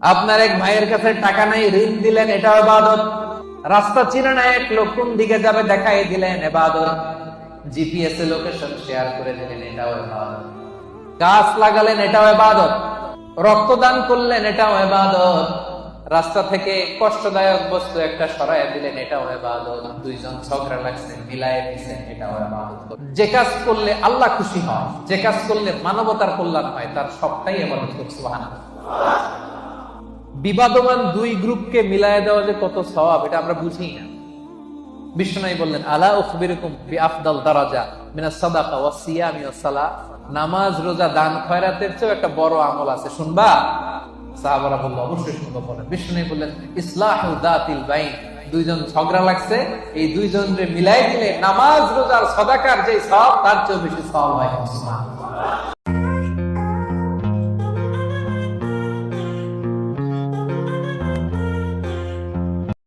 আপনার এক ভাইয়ের কাছে টাকা নাই, ঋণ দিলেন, এটাও ইবাদত। রাস্তা চিনে না এক লোক, কোন দিকে যাবে দেখাই দিলেন, ইবাদত। জিপিএস এ লোকেশন শেয়ার করে দিলেন, এটাও ইবাদত। গাছ লাগালেন, এটাও ইবাদত। রক্তদান করলেন, এটাও ইবাদত। রাস্তা থেকে কষ্টদায়ক বস্তু একটা সরাইয়া দিলেন, এটাও ইবাদত। দুইজন ঝগড়া লাগছে, মিলাইয়া দিয়েছেন, এটাও ইবাদত। যে কাজ করলে আল্লাহ খুশি হয়, যে কাজ করলে মানবতার কল্যাণ হয়, তার সবটাই ইবাদত। সুবহানাল্লাহ। বিবাদমান দুই গ্রুপকে মিলাইয়া দেওয়া যে কত সওয়াব, এটা আমরা বুঝি না। বিশ্বনবী বললেন, আলা উখবিরুকুম বিআফদাল দারাজা মিনাস সাদাকা ওয়াস সিয়ামি ওয়াস সালাহ। নামাজ, রোজা, দান, খয়রাতের চেয়ে একটা বড় আমল আছে, শুনবা? সাহাবারা বলল, অবশ্যই শুনবো। বলেন। বিশ্বনবী বললেন, ইসলাহু যাতিল বাইন। দুইজন ঝগড়া লাগছে, এই দুইজনকে মিলাই দিলে নামাজ, রোজার, সাদাকার যে সওয়াব, তার চেয়ে বেশি সওয়াব হয়। সুবহানাল্লাহ।